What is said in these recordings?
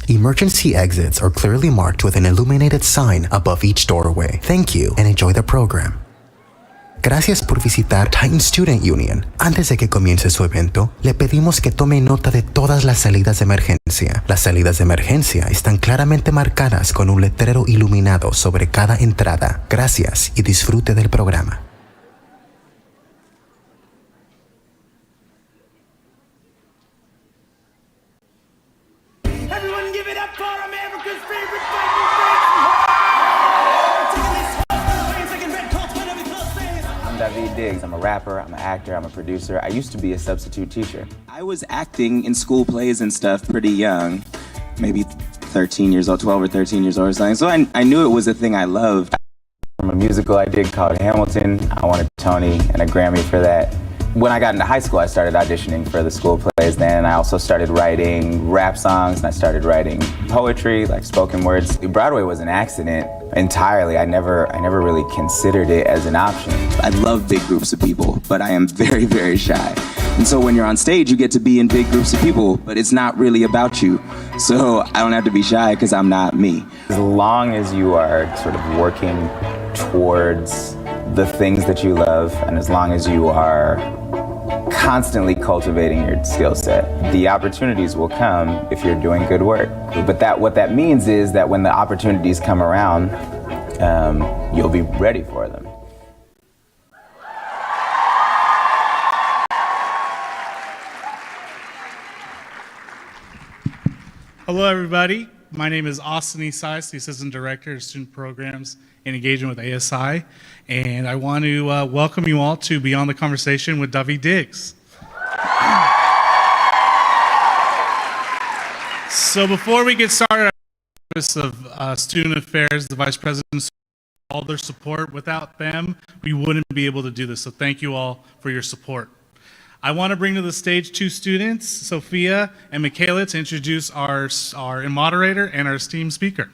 Emergency exits are clearly marked with an illuminated sign above each doorway. Thank you and enjoy the program. Gracias por visitar Titan Student Union. Antes de que comience su evento, le pedimos que tome nota de todas las salidas de emergencia. Las salidas de emergencia están claramente marcadas con un letrero iluminado sobre cada entrada. Gracias y disfrute del programa. Everyone give it up for America's favorite I'm David Diggs. I'm a rapper, I'm an actor, I'm a producer. I used to be a substitute teacher. I was acting in school plays and stuff pretty young, maybe 13 years old, 12 or 13 years old or something. So I knew it was a thing I loved. From a musical I did called Hamilton, I won a Tony and a Grammy for that. When I got into high school, I started auditioning for the school plays. Then I also started writing rap songs, and I started writing poetry, like spoken words. Broadway was an accident entirely. I never really considered it as an option. I love big groups of people, but I am very, very shy. And so when you're on stage, you get to be in big groups of people, but it's not really about you. So I don't have to be shy because I'm not me. As long as you are sort of working towards the things that you love, and as long as you are constantly cultivating your skill set, the opportunities will come if you're doing good work. But what that means is that when the opportunities come around, you'll be ready for them. Hello, everybody. My name is Austin Esais, the Assistant Director of Student Programs and Engagement with ASI, and I want to welcome you all to Beyond the Conversation with David Diggs. So before we get started, Office of Student Affairs, the Vice President, all their support. Without them, we wouldn't be able to do this, so thank you all for your support. I want to bring to the stage two students, Sophia and Michaela, to introduce our moderator and our esteemed speaker.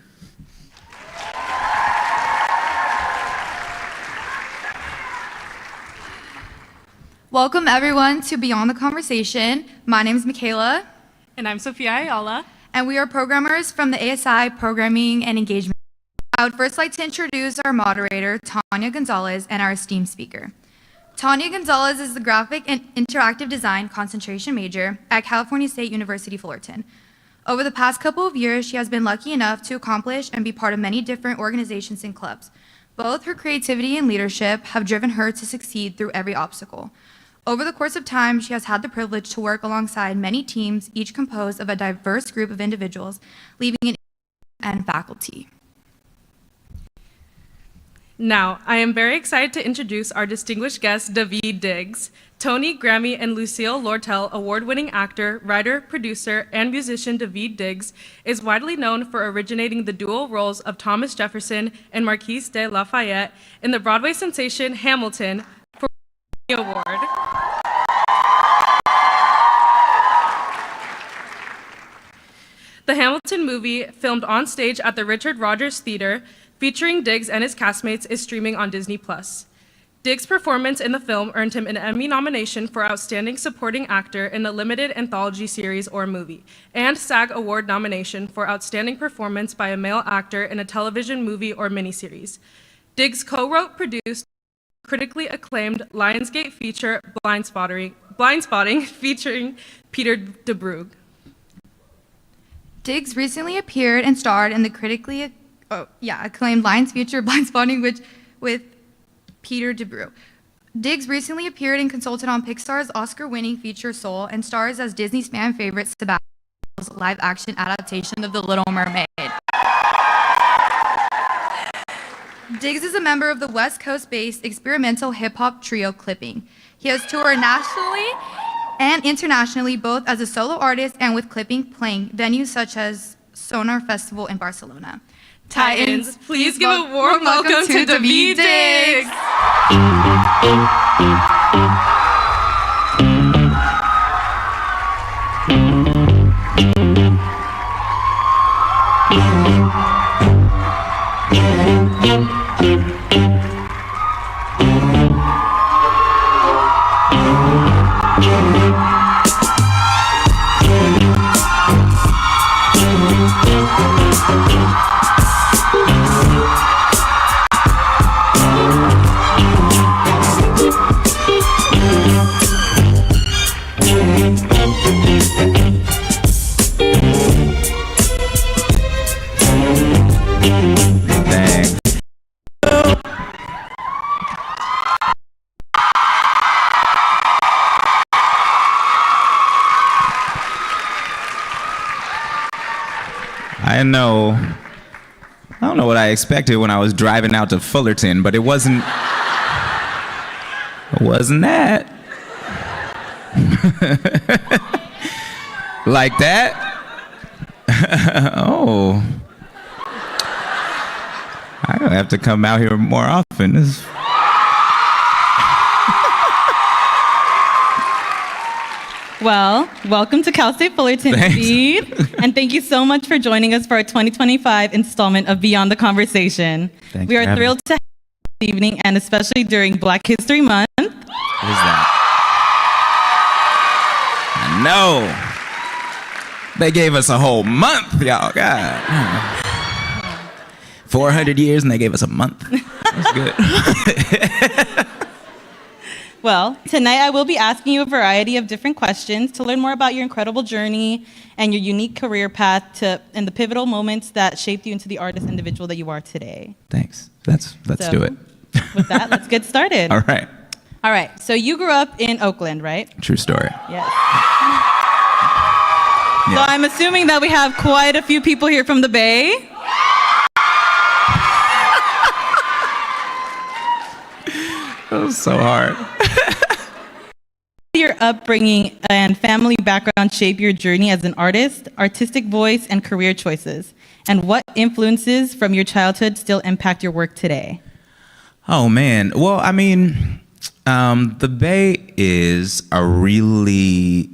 Welcome everyone to Beyond the Conversation. My name is Michaela. And I'm Sophia Ayala. And we are programmers from the ASI Programming and Engagement. I would first like to introduce our moderator, Tanya Gonzalez, and our esteemed speaker. Tanya Gonzalez is the Graphic and Interactive Design concentration major at California State University, Fullerton. Over the past couple of years, she has been lucky enough to accomplish and be part of many different organizations and clubs. Both her creativity and leadership have driven her to succeed through every obstacle. Over the course of time, she has had the privilege to work alongside many teams, each composed of a diverse group of individuals, leaving an and faculty. Now, I am very excited to introduce our distinguished guest, David Diggs. Tony, Grammy, and Lucille Lortel award-winning actor, writer, producer, and musician David Diggs is widely known for originating the dual roles of Thomas Jefferson and Marquis de Lafayette in the Broadway sensation Hamilton for the award. The Hamilton movie, filmed on stage at the Richard Rodgers Theater, featuring Diggs and his castmates, is streaming on Disney+. Diggs' performance in the film earned him an Emmy nomination for Outstanding Supporting Actor in a Limited Anthology Series or Movie, and SAG Award nomination for Outstanding Performance by a Male Actor in a Television Movie or Miniseries. Diggs co-wrote, produced, critically acclaimed Lionsgate feature Blindspotting featuring Peter DeBrugge. Diggs recently appeared and starred in the critically acclaimed Lions feature Blindspotting with Peter DeBrugge. Diggs recently appeared and consulted on Pixar's Oscar-winning feature Soul and stars as Disney's fan favorite Sebastian's live-action adaptation of The Little Mermaid. Diggs is a member of the West Coast-based experimental hip-hop trio Clipping. He has toured nationally and internationally, both as a solo artist and with Clipping, playing venues such as Sonar Festival in Barcelona. Titans, please give a warm welcome to David Diggs. know. I don't know what I expected when I was driving out to Fullerton, but it wasn't that. Like that? Oh. I don't have to come out here more often. Well, welcome to Cal State Fullerton, Steve. And thank you so much for joining us for our 2025 installment of Beyond the Conversation. Thanks we for are having thrilled to have you this evening, and especially during Black History Month. What is that? I know. They gave us a whole month, y'all. God. 400 years and they gave us a month. That's good. Well, tonight I will be asking you a variety of different questions to learn more about your incredible journey and your unique career path and the pivotal moments that shaped you into the artist individual that you are today. Thanks. Let's do it. With that, let's get started. All right. All right. So you grew up in Oakland, right? True story. Yes. So I'm assuming that we have quite a few people here from the Bay. That was so hard. Your upbringing and family background shape your journey as an artist, artistic voice, and career choices? And what influences from your childhood still impact your work today? Oh, man. Well, I mean, the Bay is a really,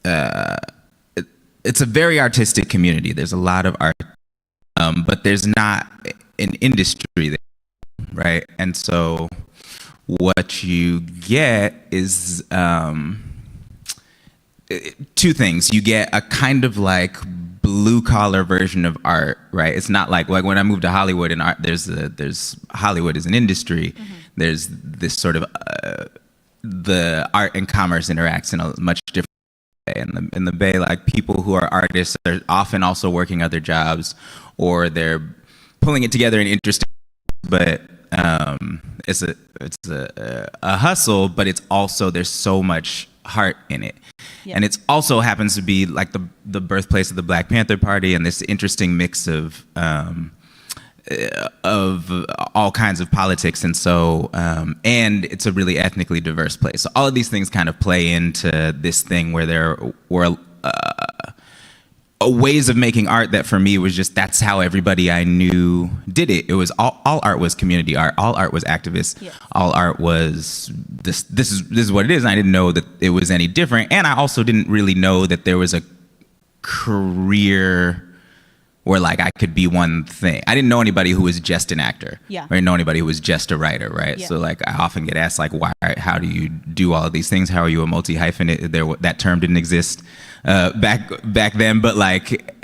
it's a very artistic community. There's a lot of art, but there's not an industry there, right? And so what you get is two things. You get a kind of like blue collar version of art, right? It's not like when I moved to Hollywood and art, there's Hollywood is an industry. Mm-hmm. There's this sort of the art and commerce interacts in a much different way. In the Bay, like people who are artists are often also working other jobs, or they're pulling it together in interesting, but it's a hustle, but it's also, there's so much heart in it. Yeah. And it also happens to be like the birthplace of the Black Panther Party, and this interesting mix of all kinds of politics. And so, and it's a really ethnically diverse place. So all of these things kind of play into this thing where there were ways of making art that for me was just, that's how everybody I knew did it. It was all art was community art. All art was activist. Yes. All art was this is what it is. And I didn't know that it was any different. And I also didn't really know that there was a career where like I could be one thing. I didn't know anybody who was just an actor. Yeah. I didn't know anybody who was just a writer, right? Yeah. So like I often get asked like, how do you do all of these things? How are you a multi-hyphenate? That term didn't exist back then, but like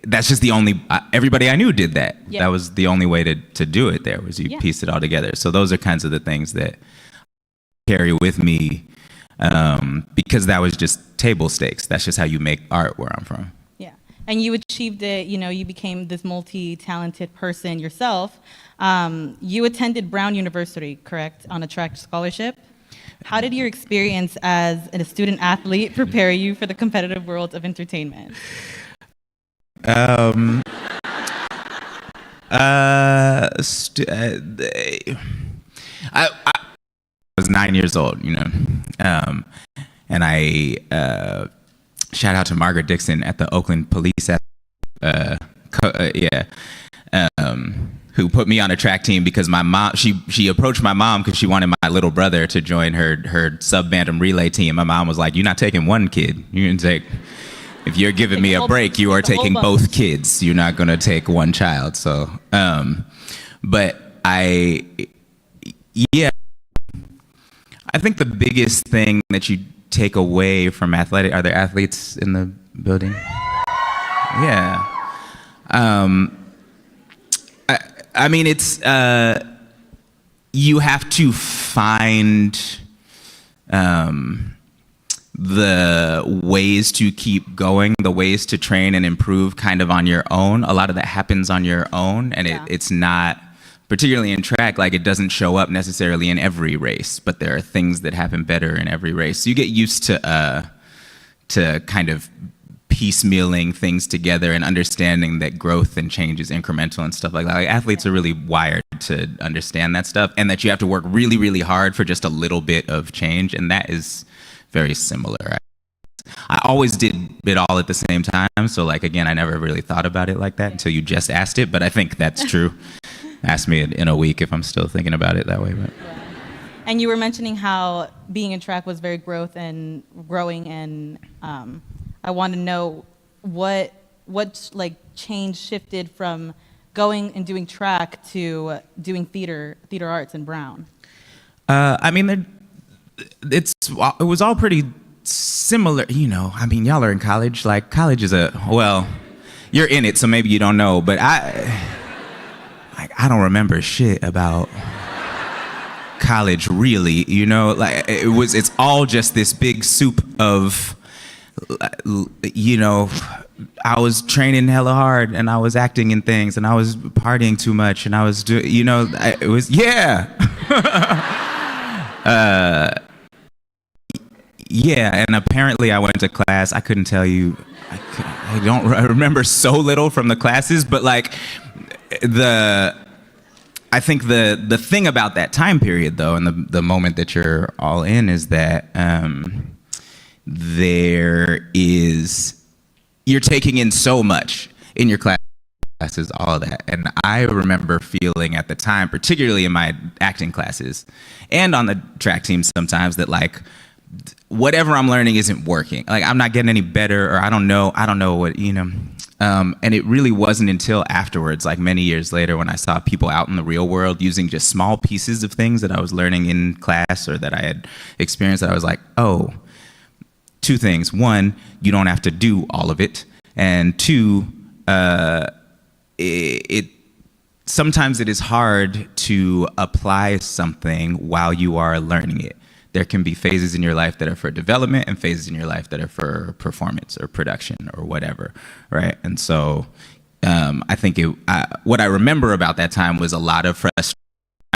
that's just the only, everybody I knew did that. Yeah. That was the only way to do it there, was you piece it all together. So those are kinds of the things that I carry with me because that was just table stakes. That's just how you make art where I'm from. And you achieved it, you became this multi-talented person yourself. You attended Brown University, correct, on a track scholarship. How did your experience as a student athlete prepare you for the competitive world of entertainment? I was 9 years old, and I shout out to Margaret Dixon at the Oakland Police, who put me on a track team because my mom, she approached my mom because she wanted my little brother to join her sub-bantam relay team. My mom was like, "You're not taking one kid. You're gonna take, if you're giving me a break, you are taking both kids. You're not gonna take one child." So, but I think the biggest thing that you take away from athletic, are there athletes in the building? Yeah. I mean, it's, you have to find the ways to keep going, the ways to train and improve kind of on your own. A lot of that happens on your own, and it's not, particularly in track, like it doesn't show up necessarily in every race, but there are things that happen better in every race. So you get used to kind of piecemealing things together and understanding that growth and change is incremental and stuff like that. Like, athletes are really wired to understand that stuff, and that you have to work really, really hard for just a little bit of change, and that is very similar. I always did it all at the same time, so like, again, I never really thought about it like that until you just asked it, but I think that's true. Ask me in a week if I'm still thinking about it that way. But. And you were mentioning how being in track was very growing, and I want to know what like change shifted from going and doing track to doing theater arts in Brown. I mean, it was all pretty similar, you know. I mean, y'all are in college. Like, college is you're in it, so maybe you don't know. But I don't remember shit about college, really. You know, like it's all just this big soup of, you know. I was training hella hard, and I was acting in things, and I was partying too much, and I was doing, you know, it was, yeah. Yeah, and apparently I went to class. I couldn't tell you. I remember so little from the classes, but like I think the thing about that time period, though, and the moment that you're all in, is that you're taking in so much in your classes, all of that. And I remember feeling at the time, particularly in my acting classes and on the track team sometimes, that like whatever I'm learning isn't working. Like, I'm not getting any better, or I don't know what, you know. And it really wasn't until afterwards, like many years later, when I saw people out in the real world using just small pieces of things that I was learning in class or that I had experienced, that I was like, oh, two things. One, you don't have to do all of it. And two, sometimes it is hard to apply something while you are learning it. There can be phases in your life that are for development and phases in your life that are for performance or production or whatever, right? And so I think what I remember about that time was a lot of frustration,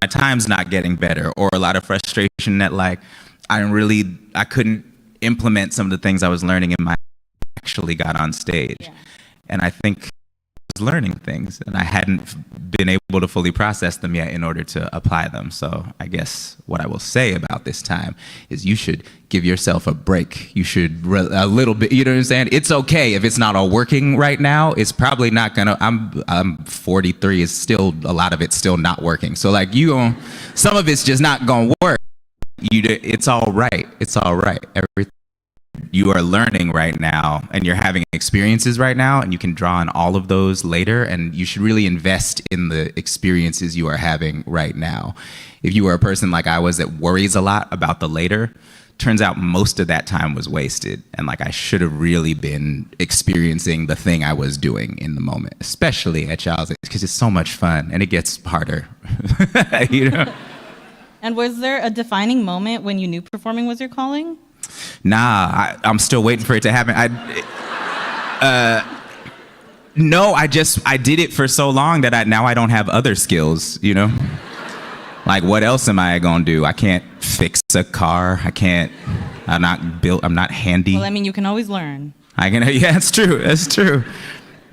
my time's not getting better, or a lot of frustration that like I couldn't implement some of the things I was learning in my actually got on stage. Yeah. And I think I was learning things, and I hadn't been able to fully process them yet in order to apply them. So I guess what I will say about this time is you should give yourself a break. You should a little bit, you know what I'm saying? It's okay if it's not all working right now. It's probably not gonna, I'm 43, is still, a lot of it's still not working. So like some of it's just not gonna work. It's all right. It's all right. Everything you are learning right now, and you're having experiences right now, and you can draw on all of those later, and you should really invest in the experiences you are having right now. If you are a person like I was that worries a lot about the later, turns out most of that time was wasted, and like I should have really been experiencing the thing I was doing in the moment, especially at y'all's age, because it's so much fun and it gets harder. You know? And was there a defining moment when you knew performing was your calling? Nah, I'm still waiting for it to happen. No, I did it for so long that now I don't have other skills, you know? Like, what else am I gonna do? I can't fix a car. I'm not handy. Well, I mean, you can always learn. Yeah, it's true.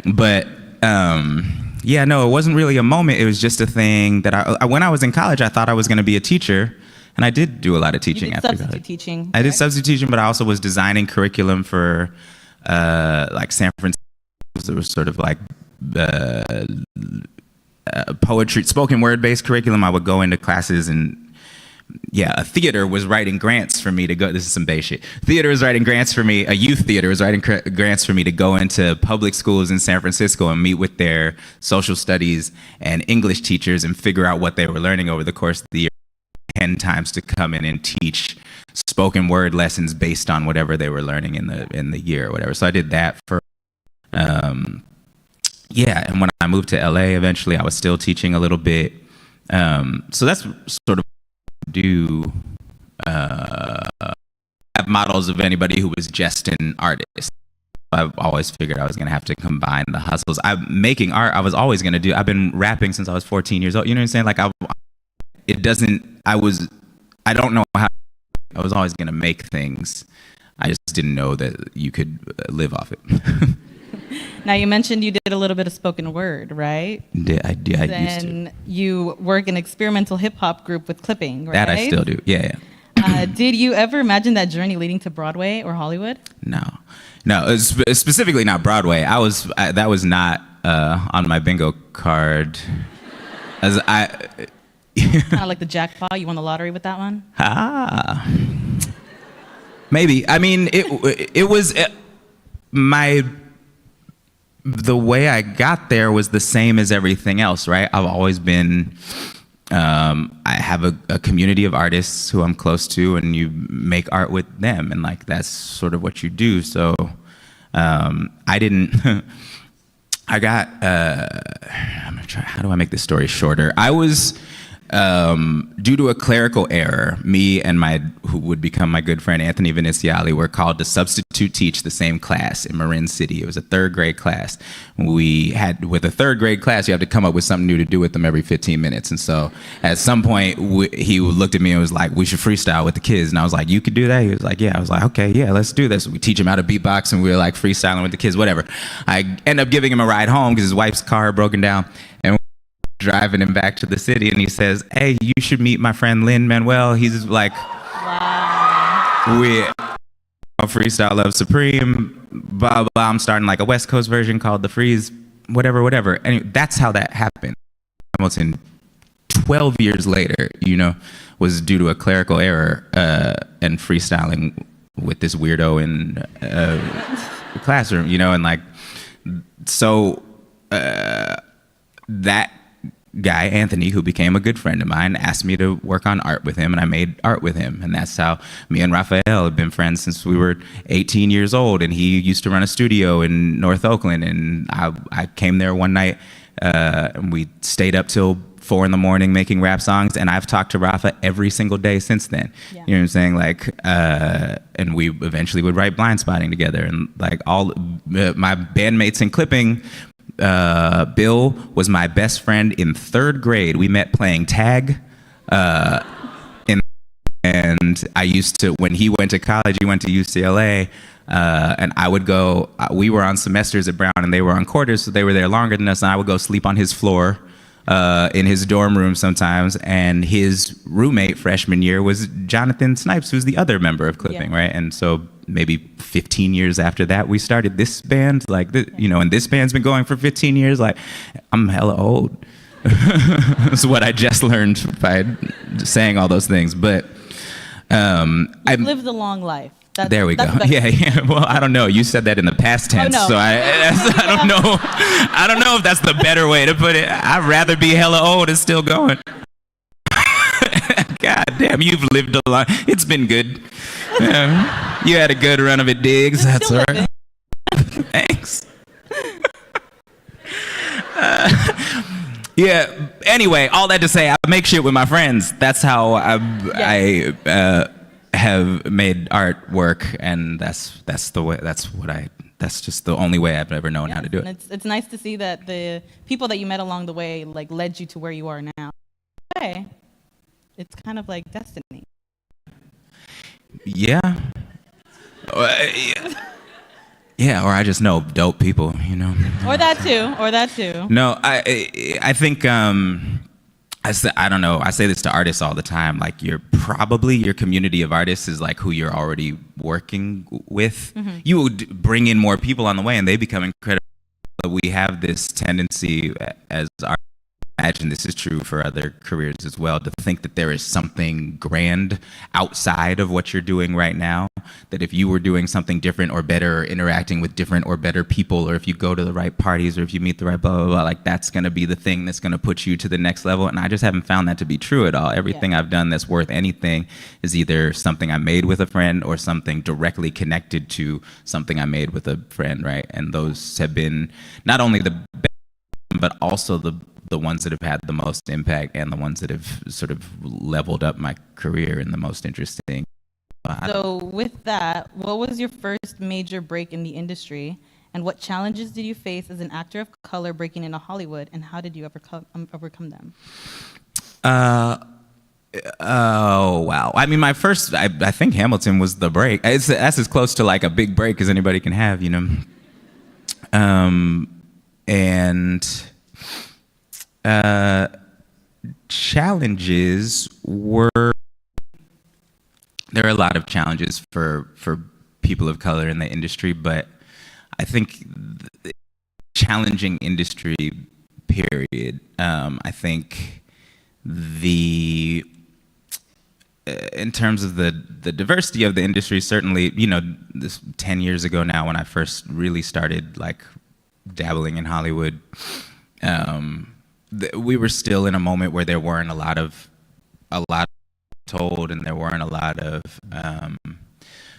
But, yeah, no, it wasn't really a moment. It was just a thing that when I was in college, I thought I was gonna be a teacher. And I did do a lot of teaching after that. Substitute teaching. I did substitute teaching, but I also was designing curriculum for like San Francisco. There was sort of like poetry, spoken word based curriculum. I would go into classes, and a theater was writing grants for me to go. This is some base shit. Theater was writing grants for me. A youth theater was writing grants for me to go into public schools in San Francisco and meet with their social studies and English teachers and figure out what they were learning over the course of the year. 10 times to come in and teach spoken word lessons based on whatever they were learning in the year or whatever. So I did that for, and when I moved to LA, eventually I was still teaching a little bit. So that's sort of have models of anybody who was just an artist. I've always figured I was going to have to combine the hustles. I'm making art. I was always going to do, I've been rapping since I was 14 years old. You know what I'm saying? Like I don't know how, I was always going to make things. I just didn't know that you could live off it. Now, you mentioned you did a little bit of spoken word, right? I used to. Then you work in an experimental hip hop group with clipping, right? That I still do, yeah. Did you ever imagine that journey leading to Broadway or Hollywood? No, specifically not Broadway. That was not on my bingo card. As Kind of like the jackpot, you won the lottery with that one? Maybe. I mean, it was the way I got there was the same as everything else, right? I've always been, I have a community of artists who I'm close to, and you make art with them, and like that's sort of what you do. So I didn't, I got, I'm gonna try, how do I make this story shorter? I was, due to a clerical error, me and who would become my good friend Anthony Veniciali were called to substitute teach the same class in Marin City. It was a 3rd grade class. With a 3rd grade class, you have to come up with something new to do with them every 15 minutes. And so at some point, he looked at me and was like, we should freestyle with the kids. And I was like, you could do that? He was like, yeah. I was like, okay, yeah, let's do this. We teach him how to beatbox, and we were like freestyling with the kids, whatever. I end up giving him a ride home because his wife's car had broken down. And driving him back to the city, and he says, hey, you should meet my friend Lin-Manuel. He's like, wow. We freestyle Love Supreme, blah, blah, blah. I'm starting like a West Coast version called The Freeze, whatever. Anyway, that's how that happened. Hamilton, 12 years later, was due to a clerical error and freestyling with this weirdo in the classroom, and like, so that guy, Anthony, who became a good friend of mine, asked me to work on art with him, and I made art with him. And that's how me and Raphael have been friends since we were 18 years old. And he used to run a studio in North Oakland, and I came there one night, and we stayed up till 4 a.m. making rap songs, and I've talked to Rafa every single day since then. Yeah. You know what I'm saying? Like, and we eventually would write Blind Spotting together, and like all my bandmates in clipping. Bill was my best friend in 3rd grade. We met playing tag, and I used to, when he went to college, he went to UCLA, and I would go, we were on semesters at Brown and they were on quarters, so they were there longer than us, and I would go sleep on his floor in his dorm room sometimes, and his roommate freshman year was Jonathan Snipes, who's the other member of Clipping, right? And so maybe 15 years after that, we started this band, like, and this band's been going for 15 years. Like, I'm hella old. That's what I just learned by saying all those things. But I've lived a long life. There we go. Yeah. Well, I don't know. You said that in the past tense, so I don't know. I don't know if that's the better way to put it. I'd rather be hella old and still going. God damn, you've lived a lot. It's been good. You had a good run of it, Diggs. That's all right. Thanks. Yeah. Anyway, all that to say, I make shit with my friends. That's how I have made art work, and that's the way. That's just the only way I've ever known how to do it. It's nice to see that the people that you met along the way like led you to where you are now. Okay. It's kind of like destiny. Yeah. Yeah, or I just know dope people, Or that too. No, I think I don't know. I say this to artists all the time. Like, your community of artists is like who you're already working with. Mm-hmm. You would bring in more people on the way, and they become incredible. We have this tendency as artists, I imagine this is true for other careers as well, to think that there is something grand outside of what you're doing right now, that if you were doing something different or better, or interacting with different or better people, or if you go to the right parties, or if you meet the right blah, blah, blah, like that's going to be the thing that's going to put you to the next level. And I just haven't found that to be true at all. Everything I've done that's worth anything is either something I made with a friend or something directly connected to something I made with a friend, right? And those have been not only the best, but also the ones that have had the most impact, and the ones that have sort of leveled up my career and the most interesting. So with that, what was your first major break in the industry, and what challenges did you face as an actor of color breaking into Hollywood, and how did you overcome them? Oh, wow. I mean, I think Hamilton was the break. That's as close to like a big break as anybody can have, you know? And challenges were, there are a lot of challenges for people of color in the industry, but I think challenging industry, period. I think in terms of the diversity of the industry, certainly, you know, this 10 years ago now when I first really started like dabbling in Hollywood, we were still in a moment where there weren't a lot told, and there weren't a lot of,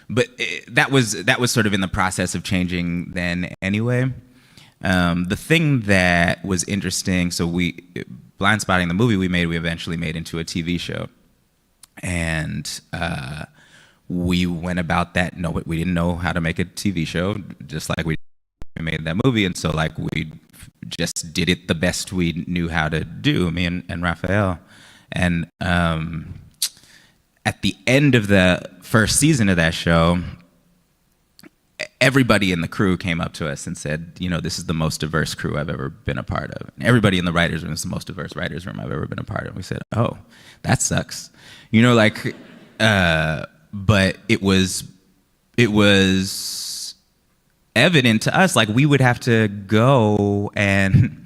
but that was sort of in the process of changing then anyway. The thing that was interesting, so Blind Spotting, the movie we eventually made into a TV show. And we went about that. No, we didn't know how to make a TV show, just like we made that movie. And so like we just did it the best we knew how to do, me and Raphael. And at the end of the first season of that show, everybody in the crew came up to us and said, you know, this is the most diverse crew I've ever been a part of. And everybody in the writers' room is the most diverse writers' room I've ever been a part of. We said, oh, that sucks. You know, like, but it was evident to us, like we would have to go, and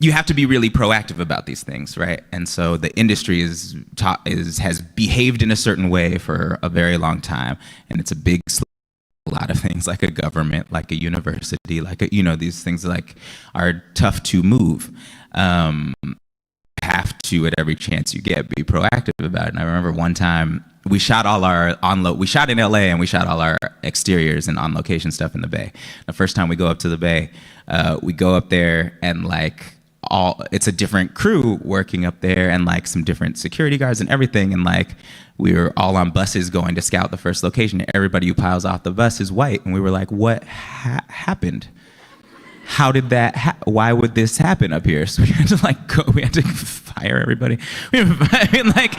you have to be really proactive about these things, right? And so the industry has behaved in a certain way for a very long time, and it's a big a lot of things, like a government, like a university, like a, you know, these things like are tough to move. Have to, at every chance you get, be proactive about it. And I remember one time we shot all our we shot in LA, and we shot all our exteriors and on location stuff in the Bay. The first time we go up to the Bay, we go up there, and like it's a different crew working up there, and like some different security guards and everything. And like we were all on buses going to scout the first location. Everybody who piles off the bus is white. And we were like, what happened? How did that, why would this happen up here? So we had to like go, we had to fire everybody. I mean, like,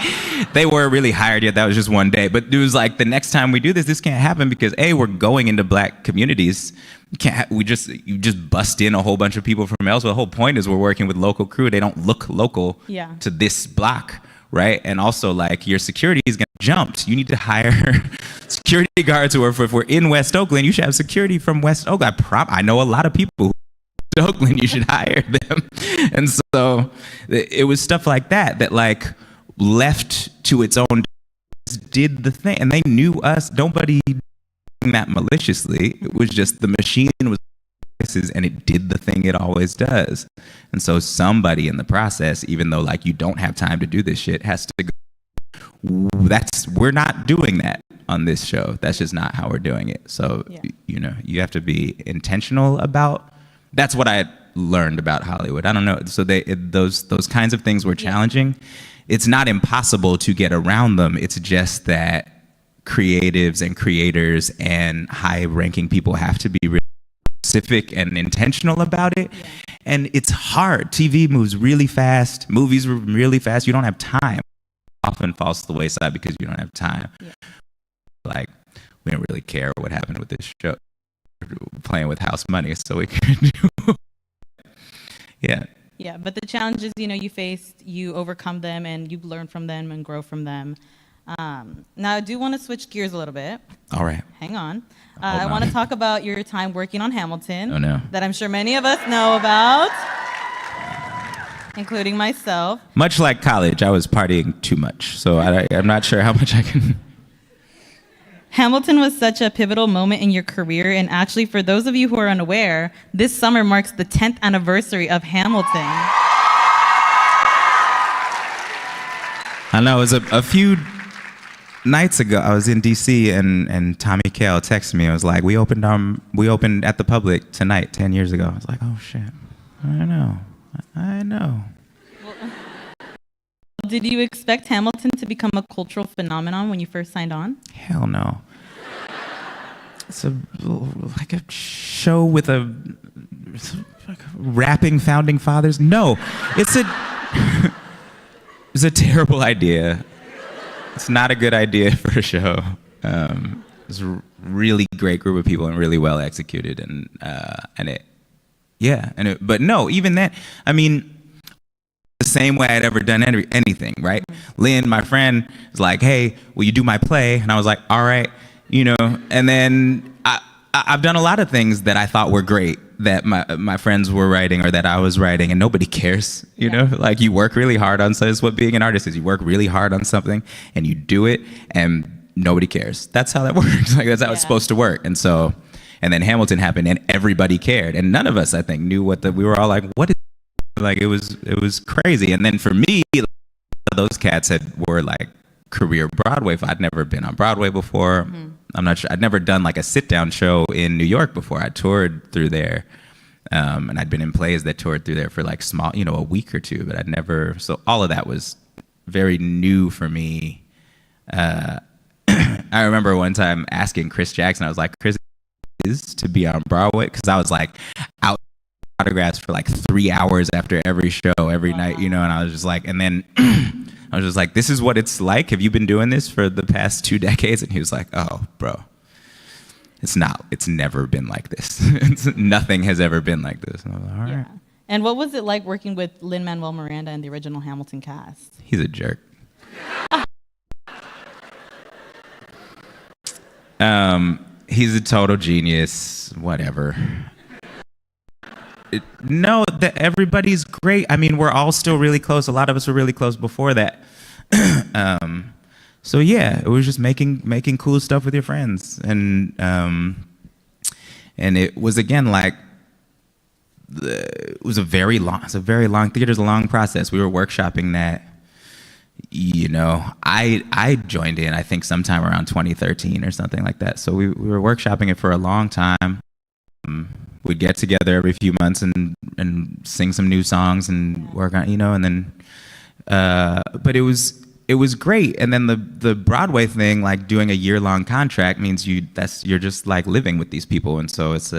they weren't really hired yet, that was just one day. But it was like, the next time we do this can't happen because A, we're going into black communities. You just bust in a whole bunch of people from elsewhere. The whole point is we're working with local crew. They don't look local to this block, right? And also like your security is gonna jump. You need to hire security guards who are, if we're in West Oakland, you should have security from West Oakland. I know a lot of people who in Oakland, you should hire them. And so it was stuff like that like left to its own did the thing. And they knew us, nobody doing that maliciously. It was just the machine was and it did the thing it always does. And so somebody in the process, even though like you don't have time to do this shit, has to go, we're not doing that on this show. That's just not how we're doing it. So, you know, you have to be intentional about, that's what I learned about Hollywood. I don't know. So those kinds of things were challenging. It's not impossible to get around them. It's just that creatives and creators and high-ranking people have to be really specific and intentional about it. And it's hard. TV moves really fast. Movies move really fast. You don't have time. Often falls to the wayside because you don't have time. Like, we don't really care what happened with this show. We're playing with house money, so we can do. Yeah, but the challenges, you know, you faced, you overcome them, and you learn from them and grow from them. Now, I do want to switch gears a little bit. All right. Hang on. I want to talk about your time working on Hamilton. Oh, no. That I'm sure many of us know about, including myself. Much like college, I was partying too much, so I'm not sure how much I can. Hamilton was such a pivotal moment in your career, and actually, for those of you who are unaware, this summer marks the 10th anniversary of Hamilton. I know, it was a few nights ago, I was in DC, and Tommy Kail texted me. I was like, we opened at the Public tonight 10 years ago. I was like, oh shit, I know. Did you expect Hamilton to become a cultural phenomenon when you first signed on? Hell no. It's like a show with rapping founding fathers. No, it's It's a terrible idea. It's not a good idea for a show. It's a really great group of people and really well executed, but no, even that, I mean, the same way I'd ever done anything, right? Lynn, my friend, was like, hey, will you do my play? And I was like, all right, and then I've done a lot of things that I thought were great that my friends were writing or that I was writing, and nobody cares, you know? Like, you work really hard on something. That's what being an artist is. You work really hard on something and you do it and nobody cares. That's how that works. Like, that's how it's supposed to work. And then Hamilton happened and everybody cared. And none of us, I think, knew we were all like, what is, like, it was crazy. And then for me, those cats were like career Broadway. I'd never been on Broadway before. I'm not sure. I'd never done like a sit-down show in New York before. I toured through there. And I'd been in plays that toured through there for like small, a week or two, but I'd never, so all of that was very new for me. I remember one time asking Chris Jackson, I was like, Chris, is to be on Broadway? Because I was like out autographs for like 3 hours after every show, every night, and I was just like, and then I was just like, this is what it's like? Have you been doing this for the past 2 decades? And he was like, oh, bro, it's never been like this. Nothing has ever been like this. And I was like, all right. And what was it like working with Lin-Manuel Miranda and the original Hamilton cast? He's a jerk. He's a total genius, whatever. Everybody's great. I mean, we're all still really close. A lot of us were really close before that. So yeah, it was just making cool stuff with your friends, and it was again like it's a very long theater's a long process. We were workshopping that. I joined in, I think sometime around 2013 or something like that. So we were workshopping it for a long time. We'd get together every few months and sing some new songs and work on, and then, but it was great. And then the Broadway thing, like doing a year-long contract means you're just like living with these people. And so it's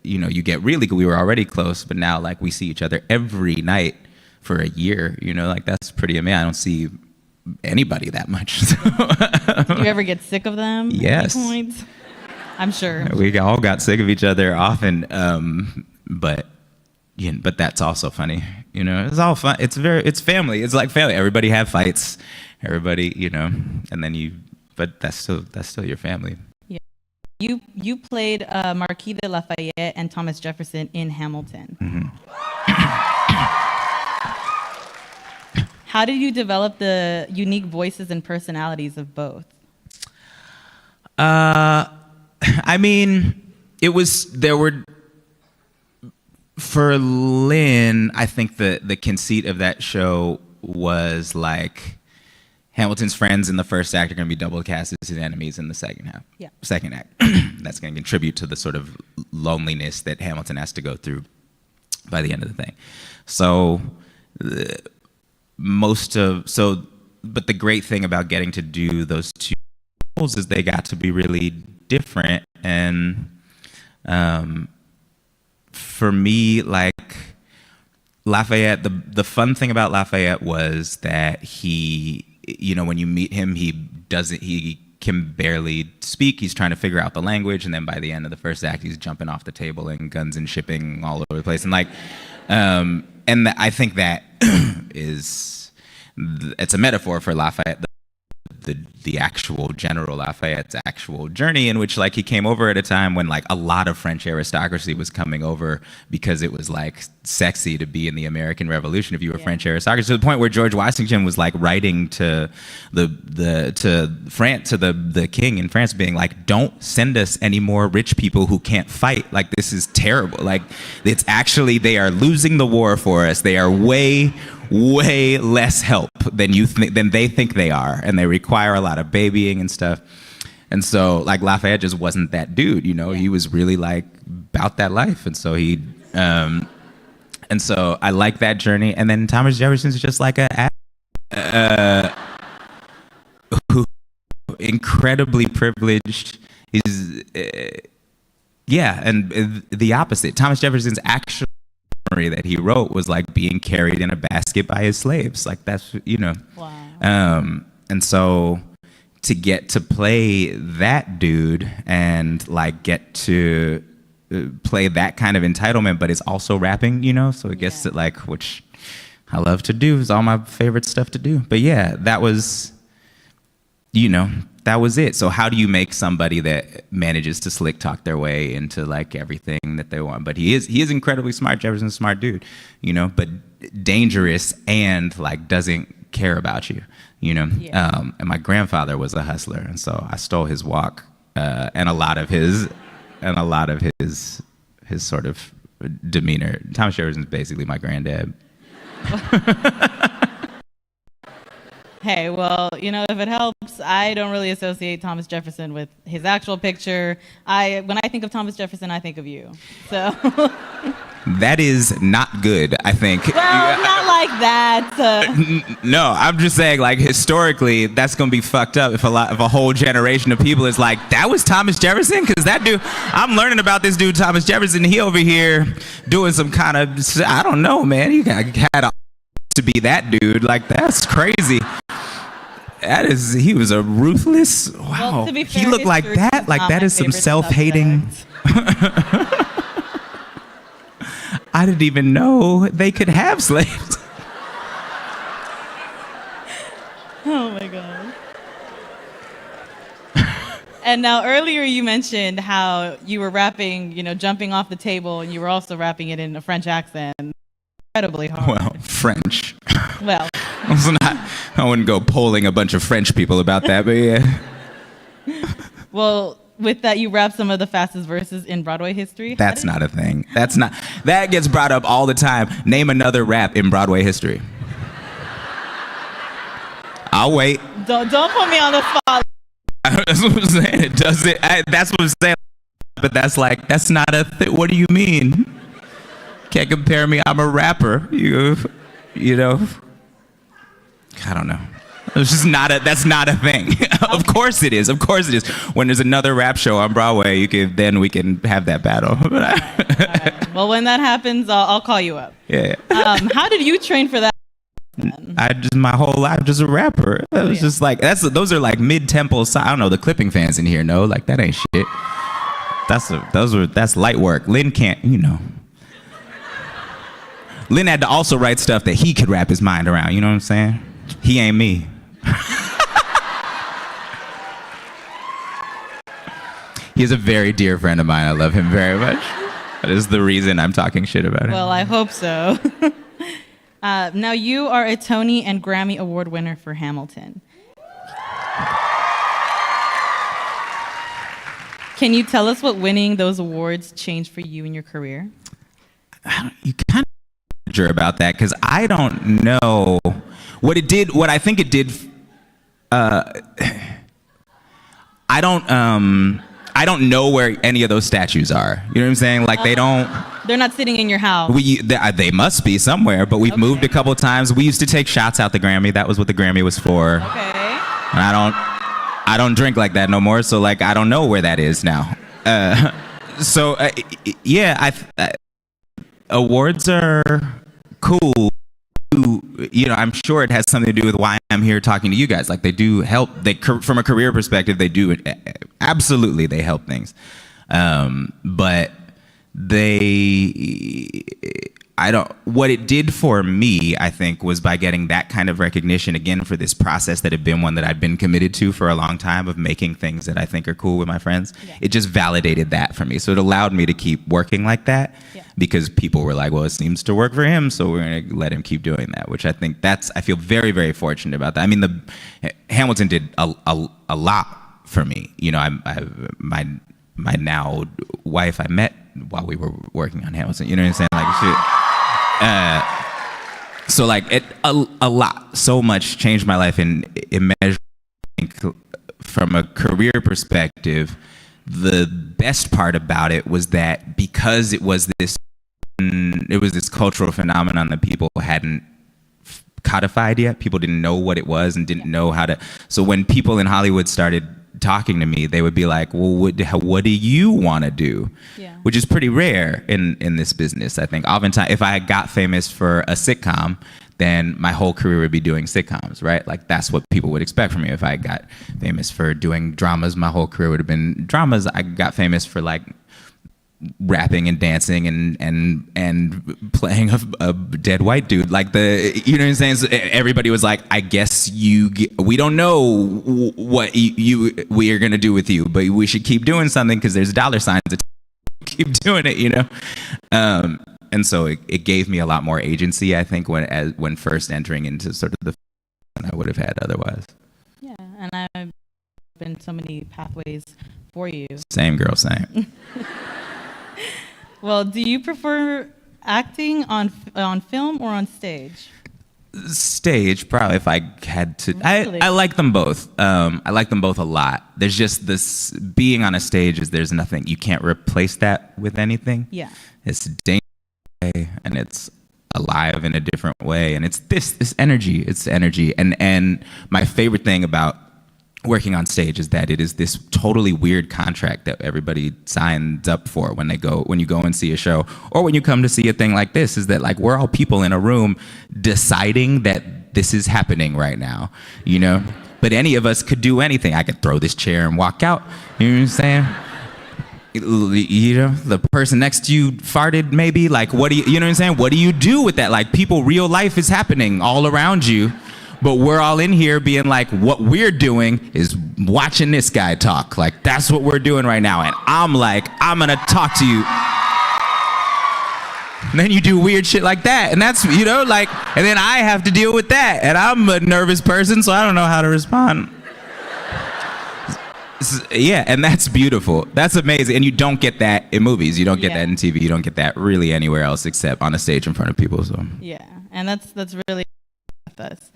you get really good. We were already close, but now like we see each other every night for a year, like that's pretty amazing. I don't see anybody that much. Do you ever get sick of them? Yes. At any point? I'm sure. We all got sick of each other often, but that's also funny. It's all fun. It's family. It's like family. Everybody have fights. Everybody, and then but that's still your family. Yeah. You played Marquis de Lafayette and Thomas Jefferson in Hamilton. How did you develop the unique voices and personalities of both? I mean, for Lynn, I think the conceit of that show was like Hamilton's friends in the first act are going to be double cast as his enemies in the second half. Yeah. Second act. That's going to contribute to the sort of loneliness that Hamilton has to go through by the end of the thing. So but the great thing about getting to do those two roles is they got to be really different. And for me, like Lafayette, the fun thing about Lafayette was that he, when you meet him, he can barely speak. He's trying to figure out the language, and then by the end of the first act, he's jumping off the table and guns and shipping all over the place. And like, I think that it's a metaphor for Lafayette, the actual General Lafayette's actual journey, in which like he came over at a time when like a lot of French aristocracy was coming over because it was like sexy to be in the American Revolution if you were French aristocracy, to the point where George Washington was like writing to the king in France, being like, don't send us any more rich people who can't fight. Like, this is terrible. Like, it's actually, they are losing the war for us. They are way less help than they think they are, and they require a lot of babying and stuff. And so like Lafayette just wasn't that dude, he was really like about that life. And so and so I like that journey. And then Thomas Jefferson's just like who incredibly privileged. He's and the opposite. Thomas Jefferson's actually summary that he wrote was like being carried in a basket by his slaves. Like that's, you know. Wow. And so to get to play that dude and like get to play that kind of entitlement, but it's also rapping, you know, so it gets to like, which I love to do, is all my favorite stuff to do. But yeah, that was, you know, that was it. So how do you make somebody that manages to slick talk their way into like everything that they want? But he is incredibly smart. Jefferson's a smart dude, you know, but dangerous and like doesn't care about you, you know. Yeah. And my grandfather was a hustler, and so I stole his walk and a lot of his sort of demeanor. Thomas Jefferson's basically my granddad. Hey, well, you know, if it helps, I don't really associate Thomas Jefferson with his actual picture. When I think of Thomas Jefferson, I think of you. So that is not good, I think. well, not like that. No, I'm just saying, like, historically, that's gonna be fucked up if a whole generation of people is like, that was Thomas Jefferson? Because that dude, I'm learning about this dude, Thomas Jefferson. He over here doing some kind of, I don't know, man. He had to be that dude. Like, that's crazy. He was a ruthless. Wow. Well, to be fair, he looked like history that. is Like not that my is some favorite self-hating. I didn't even know they could have slaves. Oh my God. And now earlier you mentioned how you were rapping, you know, jumping off the table, and you were also rapping it in a French accent. Incredibly hard. Well, French. Well. I wouldn't go polling a bunch of French people about that, but yeah. Well, with that, you rap some of the fastest verses in Broadway history. That's not a thing. That gets brought up all the time. Name another rap in Broadway history. I'll wait. Don't put me on the spot. That's what I'm saying. It doesn't. That's what I'm saying. But that's not a thing. What do you mean? Can't compare me. I'm a rapper. You know. I don't know. It's just that's not a thing. Of course it is. Of course it is. When there's another rap show on Broadway, we can have that battle. Right. Well, when that happens, I'll call you up. Yeah. How did you train for that? My whole life just a rapper. It was just like those are like mid-tempo. I don't know, the clipping fans in here know like that ain't shit. That's light work. Lynn can't, you know. Lynn had to also write stuff that he could wrap his mind around. You know what I'm saying? He ain't me. He's a very dear friend of mine. I love him very much. That is the reason I'm talking shit about him. Well, I hope so. Now, you are a Tony and Grammy Award winner for Hamilton. Can you tell us what winning those awards changed for you in your career? You kind of sure about that because I don't know what it did. What I think it did. I don't know where any of those statues are. You know what I'm saying? Like they don't. They're not sitting in your house. They must be somewhere. But we've moved a couple of times. We used to take shots out the Grammy. That was what the Grammy was for. Okay. And I don't drink like that no more. So like I don't know where that is now. Yeah. Awards are cool. You know, I'm sure it has something to do with why I'm here talking to you guys. Like they do help. From a career perspective, they do absolutely. They help things, but what it did for me, I think, was by getting that kind of recognition again for this process that had been one that I'd been committed to for a long time of making things that I think are cool with my friends. Yeah. It just validated that for me. So it allowed me to keep working like that because people were like, well, it seems to work for him, so we're going to let him keep doing that, which I think I feel very, very fortunate about that. I mean, Hamilton did a lot for me. You know, my now wife I met while we were working on Hamilton. You know what I'm saying? Like, shit. So like a lot, so much changed my life in immeasurable. From a career perspective, the best part about it was that because it was this cultural phenomenon that people hadn't codified yet. People didn't know what it was and didn't know how to. So when people in Hollywood started talking to me, they would be like, well, what do you want to do? Yeah. Which is pretty rare in this business. I think oftentimes if I got famous for a sitcom, then my whole career would be doing sitcoms, right? Like that's what people would expect from me. If I got famous for doing dramas, my whole career would have been dramas. I got famous for like rapping and dancing and playing a dead white dude. Like you know what I'm saying? So everybody was like, I guess we don't know what we are gonna do with you, but we should keep doing something because there's dollar signs to keep doing it, you know? And so it gave me a lot more agency, I think, when first entering into sort of the than I would have had otherwise. Yeah, and I've been so many pathways for you. Same girl, same. Well, do you prefer acting on film or on stage? Stage, probably, if I had to. Really? I like them both. I like them both a lot. There's just this, being on a stage there's nothing, you can't replace that with anything. Yeah. It's dangerous and it's alive in a different way. And it's this energy, it's energy. And my favorite thing about working on stage is that it is this totally weird contract that everybody signs up for when you go and see a show, or when you come to see a thing like this, is that like we're all people in a room deciding that this is happening right now, you know? But any of us could do anything. I could throw this chair and walk out, you know what I'm saying? You know, the person next to you farted maybe, like what do you know what I'm saying? What do you do with that? Like real life is happening all around you. But we're all in here being like, what we're doing is watching this guy talk. Like, that's what we're doing right now. And I'm like, I'm going to talk to you. And then you do weird shit like that. And that's, you know, like, and then I have to deal with that. And I'm a nervous person, so I don't know how to respond. Yeah, and that's beautiful. That's amazing. And you don't get that in movies. You don't get that in TV. You don't get that really anywhere else except on a stage in front of people. So yeah, and that's really with us.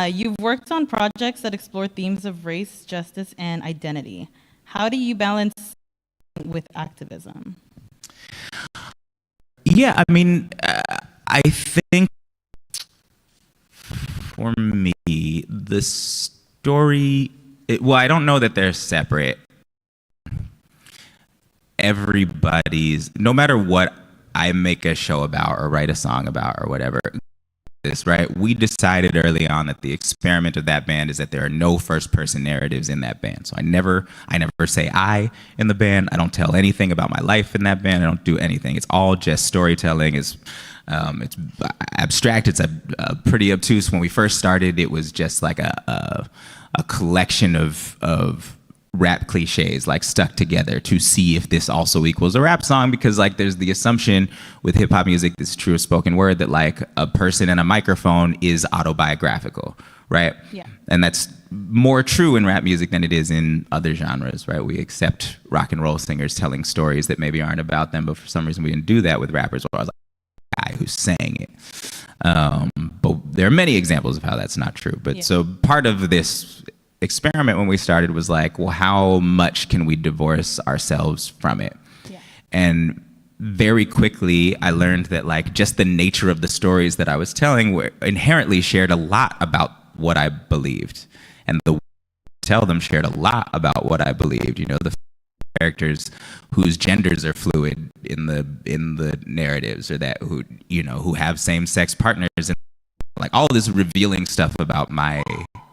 You've worked on projects that explore themes of race, justice, and identity. How do you balance with activism? Yeah, I mean, I think for me, the story, well, I don't know that they're separate. Everybody's, no matter what I make a show about or write a song about or whatever, right? We decided early on that the experiment of that band is that there are no first-person narratives in that band. So I never say I in the band. I don't tell anything about my life in that band. I don't do anything. It's all just storytelling. It's abstract. It's pretty obtuse. When we first started, it was just like a collection of rap cliches like stuck together to see if this also equals a rap song, because like there's the assumption with hip hop music, this true of spoken word, that like a person and a microphone is autobiographical, right? Yeah. And that's more true in rap music than it is in other genres, right? We accept rock and roll singers telling stories that maybe aren't about them, but for some reason we didn't do that with rappers. Or I was like, guy who's saying it. But there are many examples of how that's not true. But so part of this experiment when we started was like, well, how much can we divorce ourselves from it? Yeah. And very quickly I learned that like just the nature of the stories that I was telling were inherently shared a lot about what I believed, and the way I tell them shared a lot about what I believed. You know, the characters whose genders are fluid in the narratives, or that who have same-sex partners, and like all this revealing stuff about my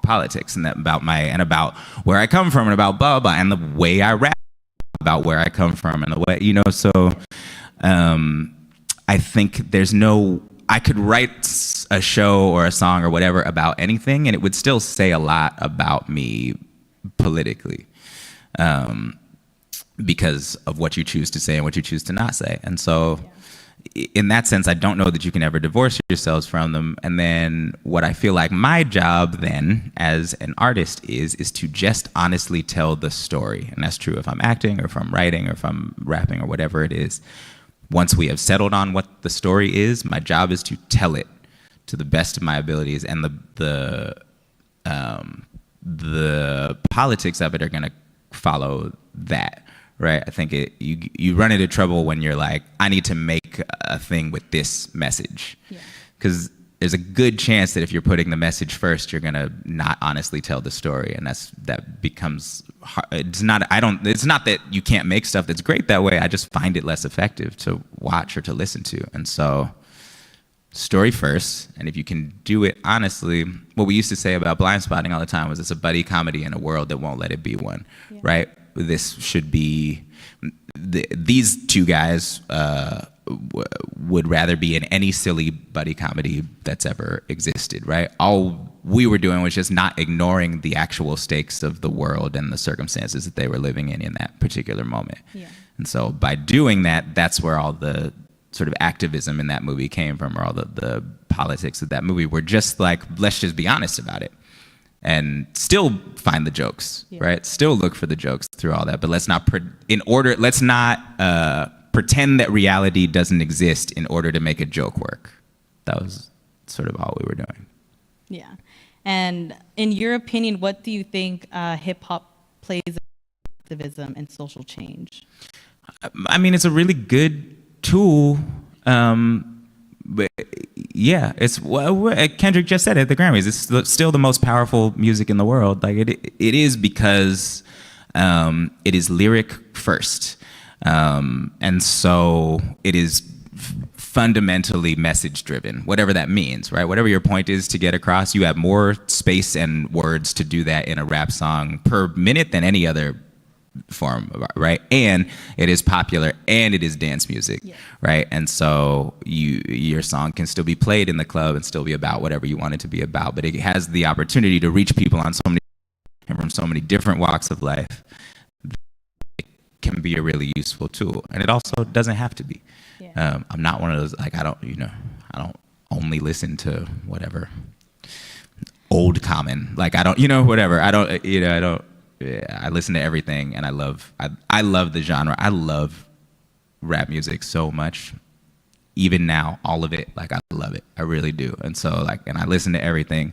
politics and about where I come from and about blah blah, and the way I rap about where I come from and the way, so I think I could write a show or a song or whatever about anything and it would still say a lot about me politically, because of what you choose to say and what you choose to not say. And so in that sense, I don't know that you can ever divorce yourselves from them. And then what I feel like my job then as an artist is to just honestly tell the story. And that's true if I'm acting or if I'm writing or if I'm rapping or whatever it is. Once we have settled on what the story is, my job is to tell it to the best of my abilities, and the politics of it are going to follow that. Right, I think you run into trouble when you're like, I need to make a thing with this message, because there's a good chance that if you're putting the message first, you're gonna not honestly tell the story, and that becomes hard. It's not that you can't make stuff that's great that way. I just find it less effective to watch or to listen to, and so story first. And if you can do it honestly, what we used to say about Blind Spotting all the time was it's a buddy comedy in a world that won't let it be one, right? This should be these two guys would rather be in any silly buddy comedy that's ever existed, right? All we were doing was just not ignoring the actual stakes of the world and the circumstances that they were living in that particular moment. Yeah. And so by doing that, that's where all the sort of activism in that movie came from, or all the politics of that movie were just like, let's just be honest about it. And still find the jokes, right? Still look for the jokes through all that, but let's not pretend that reality doesn't exist in order to make a joke work. That was sort of all we were doing. Yeah. And in your opinion, what do you think hip hop plays in activism and social change? I mean, it's a really good tool. But yeah, it's what Kendrick just said at the Grammys. It's still the most powerful music in the world. Like it is because it is lyric first, and so it is fundamentally message driven. Whatever that means, right? Whatever your point is to get across, you have more space and words to do that in a rap song per minute than any other form, right? And it is popular and it is dance music, right? And so your song can still be played in the club and still be about whatever you want it to be about, but it has the opportunity to reach people on so many and from so many different walks of life. It can be a really useful tool, and it also doesn't have to be. I'm not one of those, like, I don't only listen to whatever old Common, like I listen to everything, and I love the genre. I love rap music so much. Even now, all of it, like I love it. I really do. And so and I listen to everything.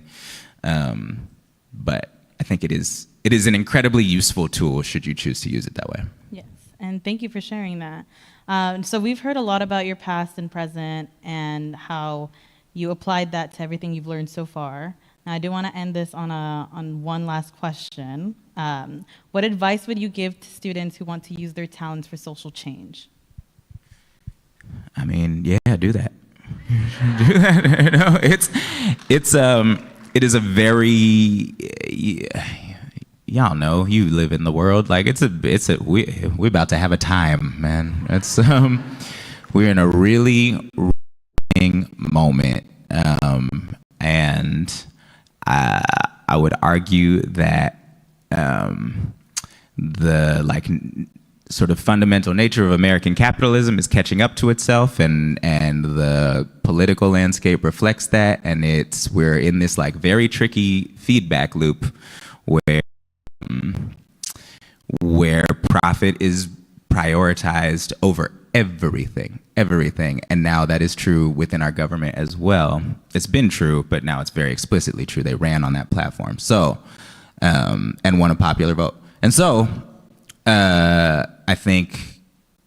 But I think it is an incredibly useful tool should you choose to use it that way. Yes, and thank you for sharing that. So we've heard a lot about your past and present and how you applied that to everything you've learned so far. Now, I do want to end this on one last question. What advice would you give to students who want to use their talents for social change? I mean, yeah, do that. Do that. You know, it is a very, y'all know, you live in the world. Like we're about to have a time, man. We're in a really moment, and I would argue that the sort of fundamental nature of American capitalism is catching up to itself, and the political landscape reflects that, and we're in this like very tricky feedback loop where profit is prioritized over everything, and now that is true within our government as well. It's been true, but now it's very explicitly true. They ran on that platform, so and won a popular vote. And so I think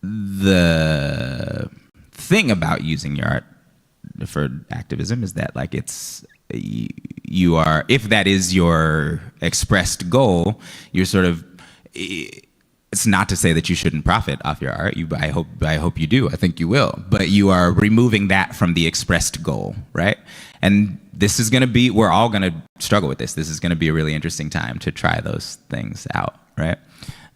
the thing about using your art for activism is that like you are, if that is your expressed goal, you're sort of, it's not to say that you shouldn't profit off your art. I hope you do. I think you will. But you are removing that from the expressed goal, right? And this is going to be, we're all going to struggle with this. This is going to be a really interesting time to try those things out, right?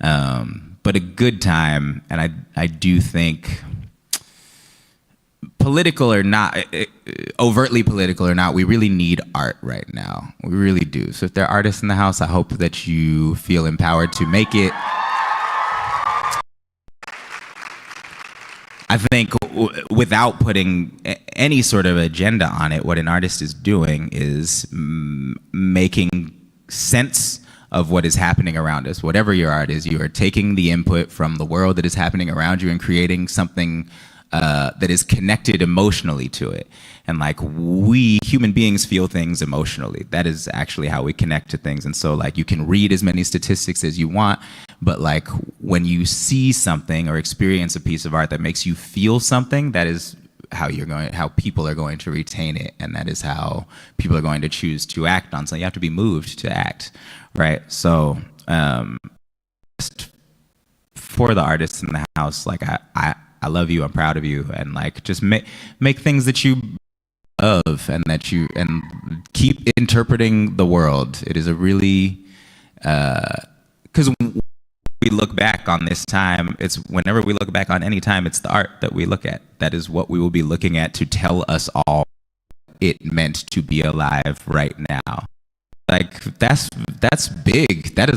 But a good time, and I do think, political or not, overtly political or not, we really need art right now. We really do. So if there are artists in the house, I hope that you feel empowered to make it. I think without putting any sort of agenda on it, what an artist is doing is making sense of what is happening around us. Whatever your art is, you are taking the input from the world that is happening around you and creating something that is connected emotionally to it. And like, we human beings feel things emotionally. That is actually how we connect to things. And so like, you can read as many statistics as you want, but like when you see something or experience a piece of art that makes you feel something, that is how people are going to retain it, and that is how people are going to choose to act on. So you have to be moved to act, right? So just for the artists in the house, like I love you, I'm proud of you, and like just make things that you love and keep interpreting the world. It is a really because we look back on this time, it's whenever we look back on any time, it's the art that we look at. That is what we will be looking at to tell us all it meant to be alive right now. Like that's big. That is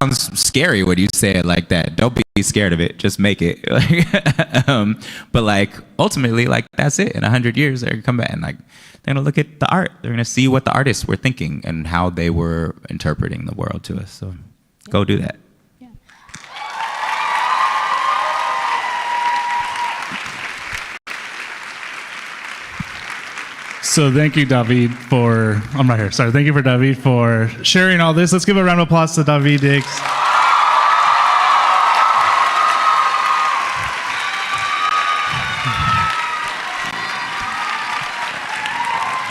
sounds scary when you say it like that. Don't be scared of it. Just make it. But like ultimately, like that's it. In 100 years, they're gonna come back and like they're gonna look at the art. They're gonna see what the artists were thinking and how they were interpreting the world to us. So go do that. So thank you, David, for, I'm right here, sorry. Thank you for David for sharing all this. Let's give a round of applause to David Diggs.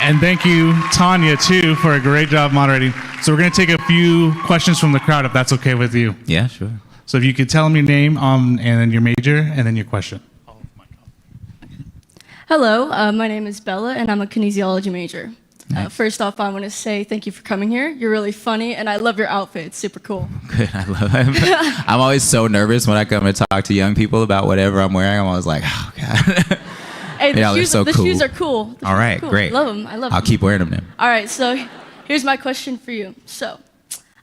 And thank you, Tanya, too, for a great job moderating. So we're going to take a few questions from the crowd, if that's okay with you. Yeah, sure. So if you could tell them your name and then your major and then your question. Hello, my name is Bella, and I'm a kinesiology major. First off, I want to say thank you for coming here. You're really funny, and I love your outfit. It's super cool. Good, I love it. I'm always so nervous when I come to talk to young people about whatever I'm wearing. I'm always like, oh, God. Hey, the shoes are cool. All right, great. I love them. I love them. I'll keep wearing them then. All right, so here's my question for you. So,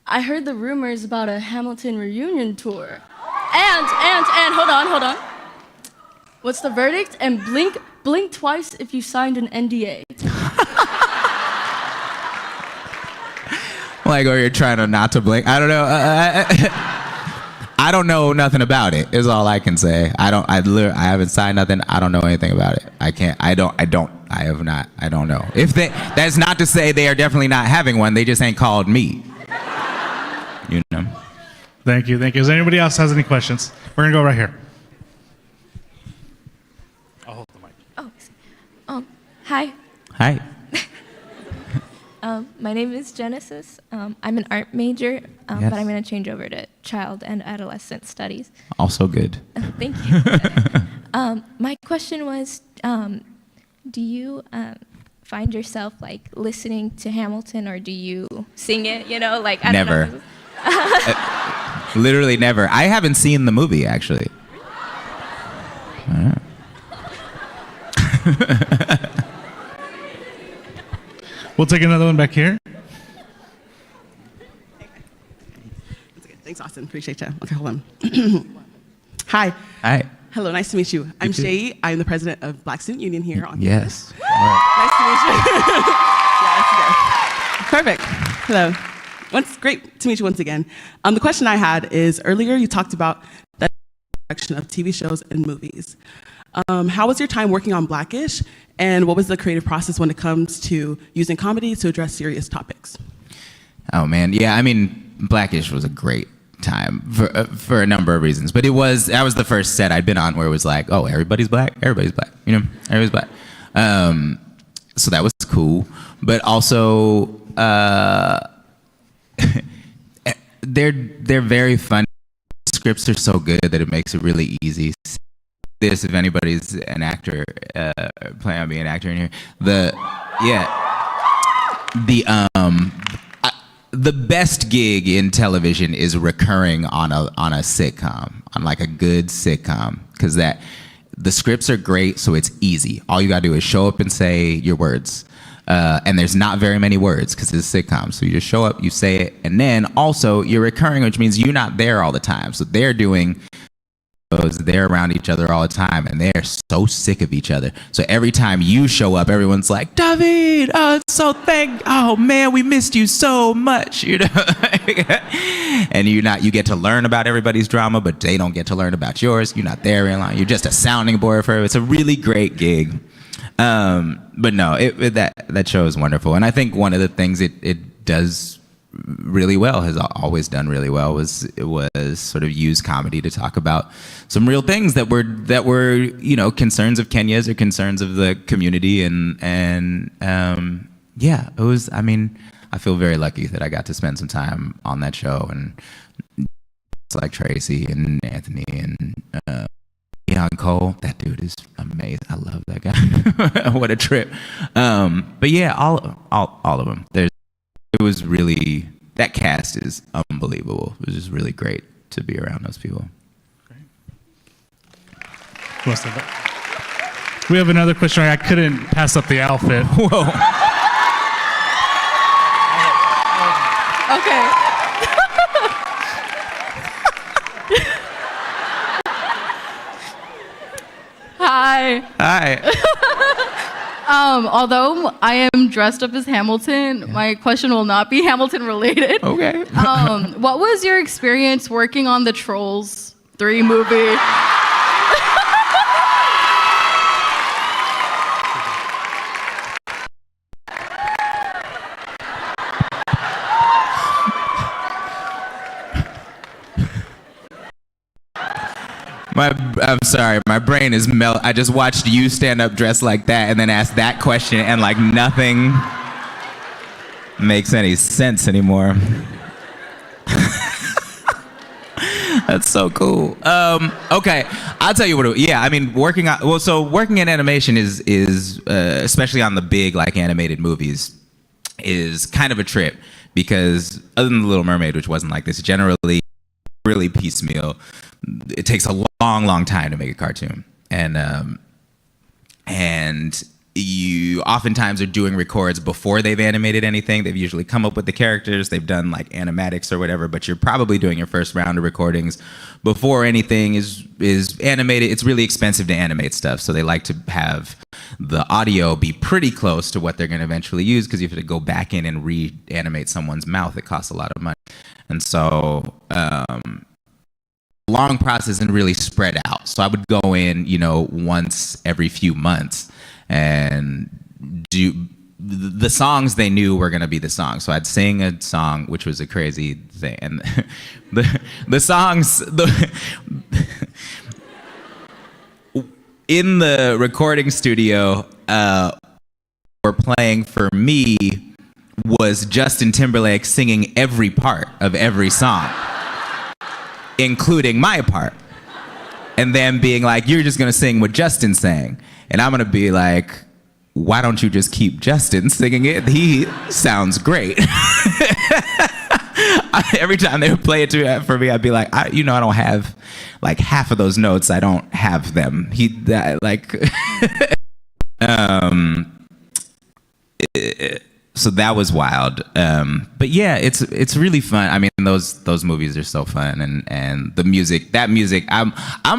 I heard the rumors about a Hamilton reunion tour. And, hold on. What's the verdict? And blink twice if you signed an NDA. Like, or you're trying to not to blink. I don't know. I don't know nothing about it, is all I can say. I haven't signed nothing. I don't know anything about it. I have not. I don't know. That's not to say they are definitely not having one. They just ain't called me. You know? Thank you. Does anybody else has any questions? We're going to go right here. I'll hold the mic. Hi. Hi. My name is Genesis. I'm an art major, Yes. but I'm going to change over to child and adolescent studies. Also good. Thank you. My question was, do you find yourself like listening to Hamilton, or do you sing it? You know, like I Never. don't know. Literally never. I haven't seen the movie, actually. We'll take another one back here. Thanks, Austin. Appreciate you. Okay, hold on. Hi. Hi. Hello, nice to meet you. I'm Shay. I'm the president of Black Student Union here on Yes. campus. Nice to meet you. Yeah, perfect. Hello. Great to meet you once again. The question I had is, earlier you talked about the direction of TV shows and movies. How was your time working on Blackish, and what was the creative process when it comes to using comedy to address serious topics? Oh man, yeah. I mean, Blackish was a great time for a number of reasons, but that was the first set I'd been on where it was like, oh, everybody's black, you know, everybody's black. So that was cool, but also they're very funny. Scripts are so good that it makes it really easy. This, if anybody's an actor, planning on being an actor in here, the best gig in television is recurring on a sitcom, on like a good sitcom, because the scripts are great, so it's easy. All you gotta do is show up and say your words, and there's not very many words because it's a sitcom. So you just show up, you say it, and then also you're recurring, which means you're not there all the time. So they're around each other all the time, and they're so sick of each other. So every time you show up, everyone's like, David, oh man, we missed you so much, you know. And you get to learn about everybody's drama, but they don't get to learn about yours. You're not there in line. You're just a sounding board for it. It's a really great gig. But no, that show is wonderful, and I think one of the things it does really well, has always done really well, was sort of use comedy to talk about some real things that were you know, concerns of Kenya's or concerns of the community, and yeah, it was. I mean, I feel very lucky that I got to spend some time on that show, and it's like Tracy and Anthony and Ian Cole. That dude is amazing. I love that guy. What a trip. But yeah, all of them. It was really, that cast is unbelievable. It was just really great to be around those people. Who else did that? We have another question. I couldn't pass up the outfit. Whoa. Okay. Hi. Hi. Although I am dressed up as Hamilton, my question will not be Hamilton related. Okay. What was your experience working on the Trolls 3 movie? I'm sorry, my brain is I just watched you stand up dressed like that and then ask that question, and like nothing makes any sense anymore. That's so cool. Okay, I'll tell you what. Yeah, I mean, working in animation is especially on the big like animated movies is kind of a trip, because other than The Little Mermaid, which wasn't like this, generally really piecemeal. It takes a long time to make a cartoon, and you oftentimes are doing records before they've animated anything. They've usually come up with the characters, they've done like animatics or whatever, but you're probably doing your first round of recordings before anything is animated. It's really expensive to animate stuff, so they like to have the audio be pretty close to what they're going to eventually use, because you have to go back in and reanimate someone's mouth. It costs a lot of money, and so long process and really spread out. So I would go in, you know, once every few months and do the songs they knew were going to be the songs. So I'd sing a song, which was a crazy thing. And the songs, in the recording studio, were playing for me was Justin Timberlake singing every part of every song, including my part, and then being like, you're just gonna sing what Justin sang, and I'm gonna be like, why don't you just keep Justin singing it? He sounds great. Every time they would play it for me, I'd be like, I don't have like half of those notes. I don't have them. So that was wild. But yeah, it's really fun. I mean, those movies are so fun, and the music, that music, I'm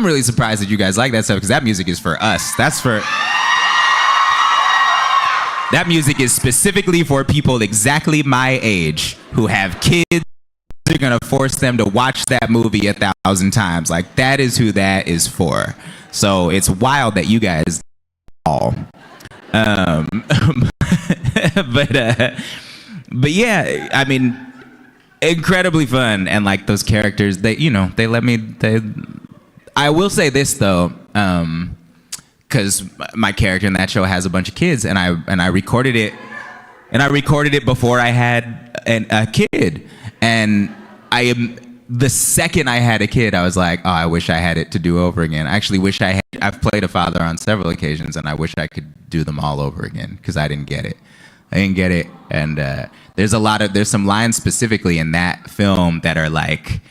really surprised that you guys like that stuff, because that music is for us. That music is specifically for people exactly my age who have kids. They're gonna force them to watch that movie 1,000 times. Like, that is who that is for. So it's wild that you guys all. But yeah, I mean, incredibly fun, and like those characters, I will say this though, because my character in that show has a bunch of kids, and I recorded it before I had a kid, and the second I had a kid, I was like, oh, I wish I had it to do over again. I actually wish I've played a father on several occasions, and I wish I could do them all over again, because I didn't get it. And there's some lines specifically in that film that are like,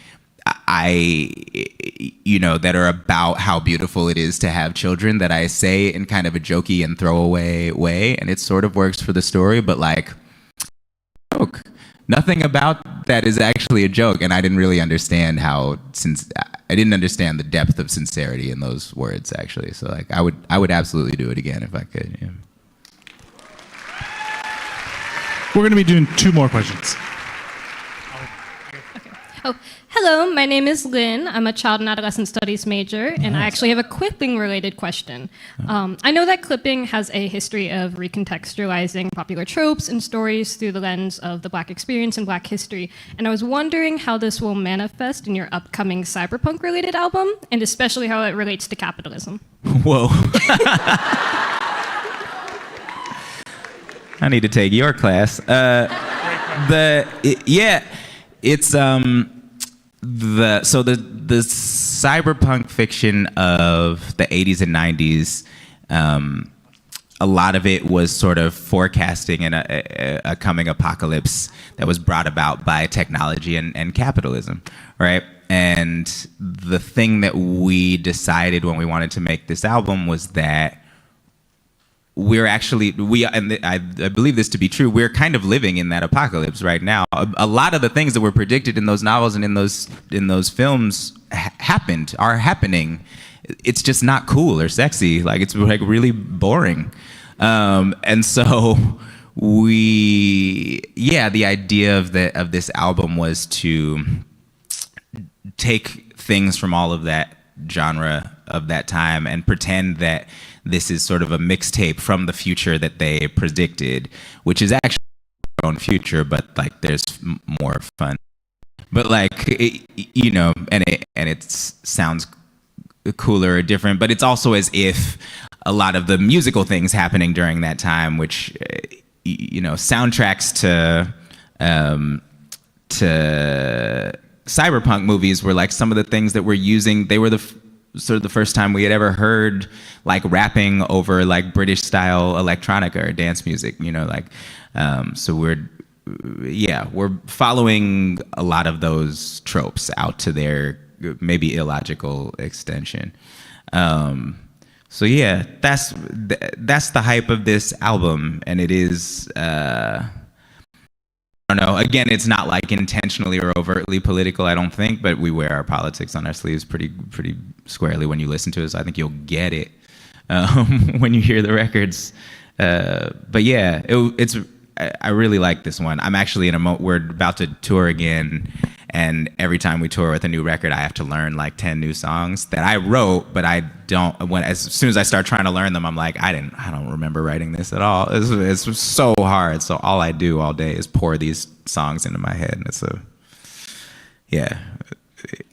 that are about how beautiful it is to have children, that I say in kind of a jokey and throwaway way, and it sort of works for the story, but like, joke. Nothing about that is actually a joke, and I didn't really understand I didn't understand the depth of sincerity in those words, actually. So like, I would absolutely do it again if I could. Yeah. We're going to be doing 2 more questions. Oh, hello, my name is Lynn. I'm a child and adolescent studies major, and I actually have a clipping-related question. I know that clipping has a history of recontextualizing popular tropes and stories through the lens of the Black experience and Black history, and I was wondering how this will manifest in your upcoming cyberpunk-related album, and especially how it relates to capitalism. Whoa. I need to take your class. It's the cyberpunk fiction of the 80s and 90s. A lot of it was sort of forecasting a coming apocalypse that was brought about by technology and capitalism, right? And the thing that we decided when we wanted to make this album was that I believe this to be true, we're kind of living in that apocalypse right now. A lot of the things that were predicted in those novels and in those films are happening. It's just not cool or sexy. Like, it's like really boring. And so the idea of this album was to take things from all of that genre of that time and pretend that this is sort of a mixtape from the future that they predicted, which is actually our own future, but like there's more fun. But like, and it sounds cooler or different, but it's also as if a lot of the musical things happening during that time, which, soundtracks to cyberpunk movies were like some of the things that we're using. They were sort of the first time we had ever heard like rapping over like British style electronica or dance music, so we're following a lot of those tropes out to their maybe illogical extension. That's the hype of this album, and it is I don't know. Again, it's not like intentionally or overtly political, I don't think, but we wear our politics on our sleeves pretty squarely when you listen to it. So I think you'll get it when you hear the records. But yeah, I really like this one. I'm actually we're about to tour again, and every time we tour with a new record, I have to learn like 10 new songs that I wrote, but I don't. As soon as I start trying to learn them, I'm like, I don't remember writing this at all. It's so hard. So all I do all day is pour these songs into my head, and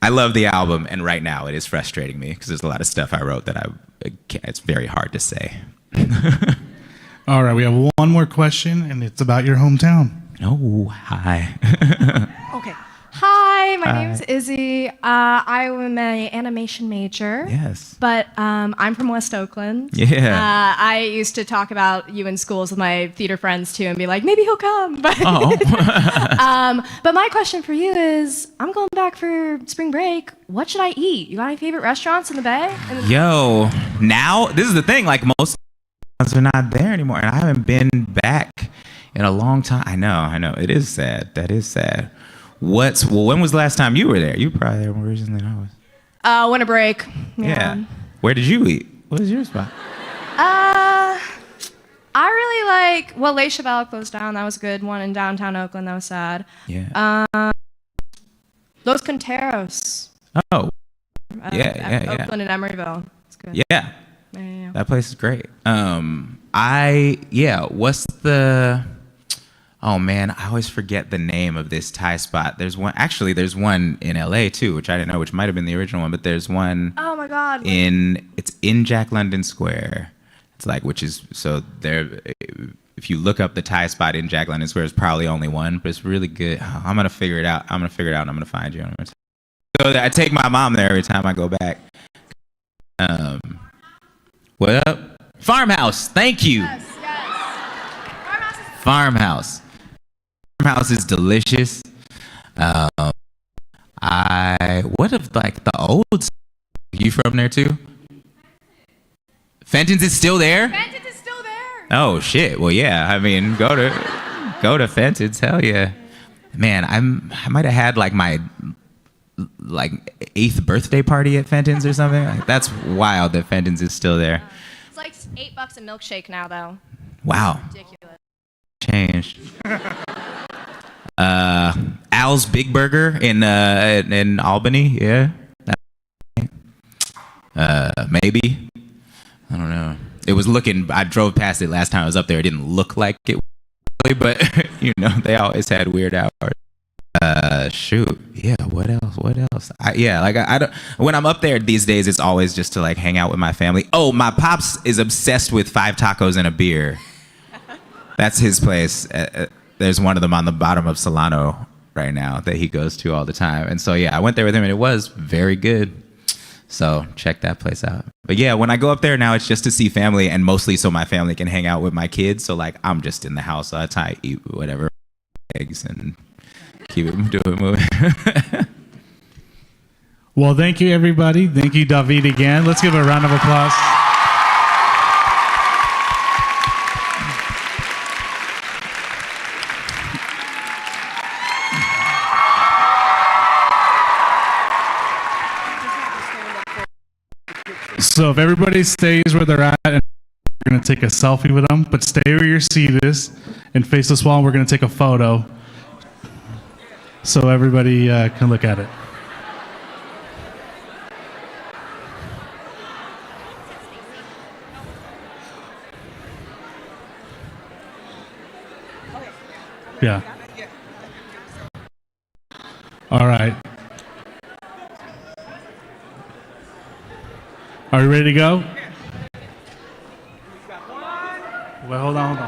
I love the album, and right now it is frustrating me because there's a lot of stuff I wrote that it's very hard to say. All right, we have one more question, and it's about your hometown. Oh, hi. Okay. Hi, my name's Izzy. I'm an animation major. Yes. But I'm from West Oakland. Yeah. I used to talk about you in schools with my theater friends too and be like, maybe he'll come. But, but my question for you is, I'm going back for spring break. What should I eat? You got any favorite restaurants in the Bay? Yo, now, this is the thing, like most are not there anymore, and I haven't been back in a long time. I know. It is sad. That is sad. When was the last time you were there? You were probably there more recently than I was. Winter break. Yeah. Where did you eat? What was your spot? I really like, Les Cheval closed down. That was a good one in downtown Oakland. That was sad. Yeah. Los Conteros. Oh. Yeah. Oakland and Emeryville. It's good. Yeah. Yeah. That place is great. What's the... Oh man, I always forget the name of this Thai spot. There's one in LA too, which I didn't know, which might have been the original one, but there's one. Oh my God. It's in Jack London Square. It's like, if you look up the Thai spot in Jack London Square, it's probably only one, but it's really good. I'm gonna figure it out. And I'm gonna find you. So I take my mom there every time I go back. What up? Farmhouse. Thank you. Yes. Farmhouse. Farmhouse is delicious. What if like the old? You from there too? Fenton's is still there? Fenton's is still there. Oh shit. Well, yeah. I mean, go to Fenton's. Hell yeah. Man, I might have had like my 8th birthday party at Fenton's or something. Like, that's wild that Fenton's is still there. It's like $8 a milkshake now, though. Wow. Ridiculous. Changed. Al's Big Burger in Albany. Yeah. Maybe. I don't know. It was looking. I drove past it last time I was up there. It didn't look like it, really, but you know, they always had weird hours. Shoot. Yeah. What else? I don't. When I'm up there these days, it's always just to like hang out with my family. Oh, my pops is obsessed with 5 tacos and a beer. That's his place. There's one of them on the bottom of Solano right now that he goes to all the time. And so yeah, I went there with him and it was very good. So check that place out. But yeah, when I go up there now, it's just to see family and mostly so my family can hang out with my kids. So like I'm just in the house all the time, eat whatever, eggs, and keep it moving. Well, thank you, everybody. Thank you, David, again. Let's give a round of applause. So if everybody stays where they're at, and we're going to take a selfie with them, but stay where your seat is and face this wall, and we're going to take a photo so everybody can look at it. Yeah. All right. Are you ready to go? Well, hold on. All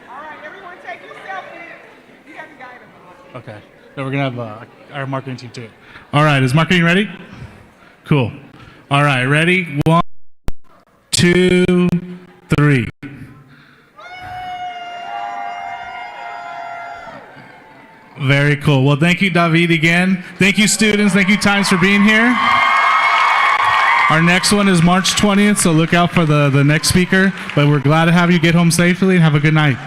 right, everyone take your selfie. You got the guy. Okay. Then we're going to have our marketing team do it. All right, is marketing ready? Cool. All right, ready? 1, 2, 3. Very cool. Well, thank you, David, again. Thank you, students. Thank you, Times, for being here. Our next one is March 20th, so look out for the next speaker. But we're glad to have you. Get home safely and have a good night.